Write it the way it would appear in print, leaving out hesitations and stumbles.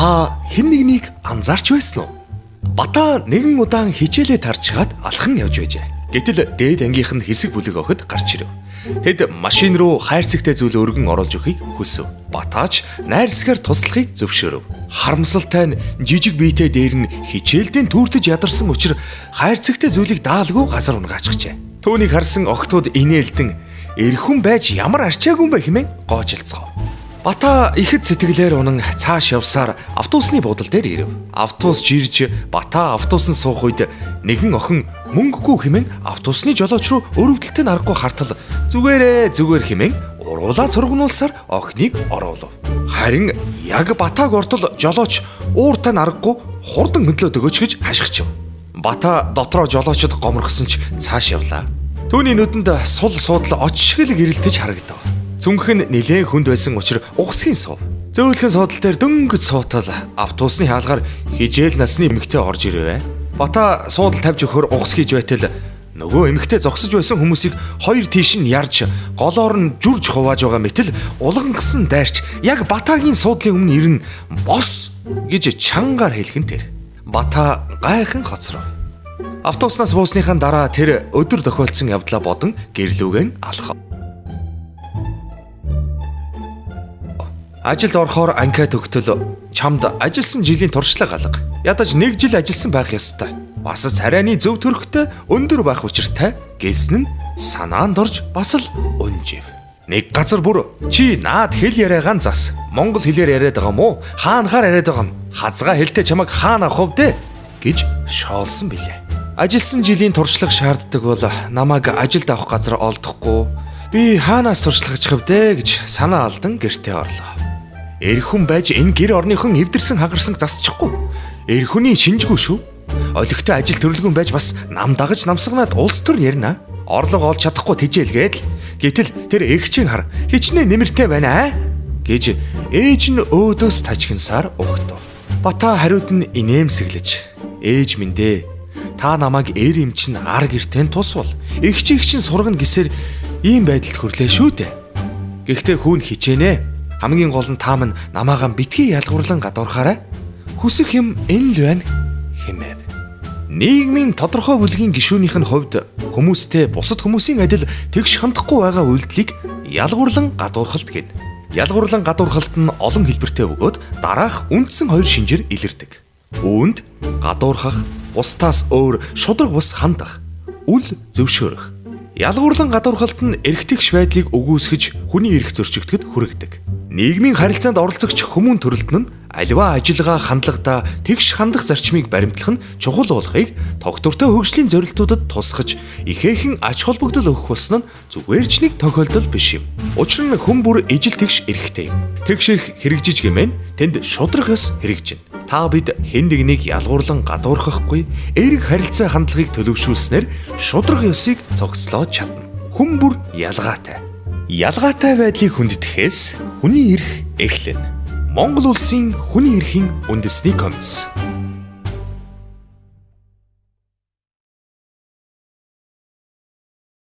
Та хэн нэгнийг анзаарч байсан уу? Бата нэгэн удаан хичээлээ тарчгаад алхан явж байжээ. Гэтэл дээд ангийнх нь хэсэг бүлэг охид гарч ирэв. Тэд машин руу хайрцагтай зүйл өргөн оруулж өгөхийг хүсв. Батаач найрсгаар туслахыг зөвшөөрөв. Харамсалтай нь жижиг биетэй дээр нь хичээлдээ түүртэж ядарсан учраас хайрцагтай зүйлийг даалгүй газар унгаачжээ. Түүнийг харсан охтууд инээлдэн эрхэм байж ямар арчаагүй юм бэ хэмээн гоожилцгоо. Бата ихэд сэтгэлээр унан цааш явсаар автобусны буудал дээр ирэв. Автобус жирж Бата автобусанд суух үед нэгэн охин мөнгөгүй хэмээн автобусны жолооч руу өрөвдөлтөнд аргагүй хартал зүгээр хэмээн уруулаа сургуулсаар охиныг оруулав. Харин яг Батаг ортол жолооч ууртай аргагүй хурдан хөндлөөд өгөөч гэж хашгичв. Бата дотроо жолоочод гоморхсон ч цааш явлаа. Түүний нүдэнд сул суудлаа очшгэл гэрэлтэж харагдав. Цүнхэн нэлээд хүнд байсан учраас угсхийн суув. Зөөлхөн суудлын дээр дөнгөж суутал автобусны хаалгаар хижээл насны эмэгтэй орж ирвэ. Бата суудал тавьж өгөхөр угс хийж байтал нөгөө эмэгтэй зогсож байсан хүмүүсийг хоёр тийш нь ярж голоор нь жүрж хувааж байгаа мэтэл улгангасан дайрч яг Батагийн суудлын өмнө ирэн бос гэж чангаар хэлхэн тэр. Бата гайхан хоцров. Автобуснаас буусныхаа дараа тэр өдөр тохиолдсон явдлаа бодон гэрлүүгэн алхав. Ажилд орохоор анкет өгтөл чамд ажилласан жилийн туршлага алга. Ядаж 1 жил ажилласан байх ёстой. Бас царайны зөв төрхтэй өндөр байх учиртай гэсэн нь санаанд орж бас л унжив. Нэг газар бүр чи наад хэл яриагаан зас. Монгол хэлээр яриад байгаа мó? Хаанахаар яриад байгаа юм? Хазгаа хэлтэй чамайг хаана авах вэ гэж шоолсон билээ. Ажилласан жилийн туршлага шаарддаг бол намайг ажилд авах газар олдохгүй. Би хаанаас туршлагачих вэ гэж санаа алдан гэртээ орлоо. Эрхэм байж энэ гэр орныхон эвдэрсэн хагарсан засчихгүй. Эрхүний шинжгүй шүү. Олигтой ажил төрлгөн байж бас нам дагаж намсагнаад улс төр ярина. Орлого олж чадахгүй тэжээлгээд л гэтэл тэр эгчийн хар хичнээн нэмэртэй байна гэж ээж нь өөдөөс тажигнсаар өгтөө. Бата хариуд нь инээмсэглэж ээж минь дээ. Та намайг эр эм чин ар гэртэн тусвал эгч чин сургана гэсээр ийм байдалд хүрлээ шүү дээ. Гэхдээ хүүн хичээнэ. Хамгийн гол нь та минь намаагаа битгий ялгуурлан гадуурхаарай. Хүсэх юм энэ л байна хэмэв. Нийгмийн тодорхой бүлгийн гишүүнийх нь хувьд хүмүүстэй бусад хүмүүсийн адил тэгш хандахгүй байгаа үйлдэлийг ялгуурлан гадуурхалт гэнэ. Ялгуурлан гадуурхалт нь олон хэлбэртэй бөгөөд дараах үндсэн хоёр шинжээр илэрдэг. Үүнд гадуурхах, бусдаас өөр шудраг бус хандах, үл зөвшөөрөх. Ялгуурлан гадуурхалт нь эргэтгш байдлыг өгөөсгөж хүний эрх зөрчигдөд хүргэдэг. Нийгмийн харилцаанд оролцогч хүмүүн төрөлтөн нь аливаа ажиллагаа хандлагадаа тэгш хандах зарчмыг баримтлах нь чухал болгохыг тогтвортой хөгжлийн зорилтуудад тусгаж ихээхэн ач холбогдол өгөх болсон нь зүгээр ч нэг тохиолдол биш юм. Учир нь хүн бүр ижил тэгш эрхтэй юм. Тэгш эрх хэрэгжиж гэмээн тэнд шудрах ёс хэрэгжинэ. Та бид хэн нэгнийг ялгуурлан гадуурхахгүй эерэг харилцаа хандлагыг төлөвшүүлснээр шудрах ёсыг цогцлоод чадна. Хүн бүр ялгаатай. Ялгаатай байдлыг хүндэтгэхээс хүний эрх эхлэнэ. Монгол улсын хүний эрхийн үндэсний комисс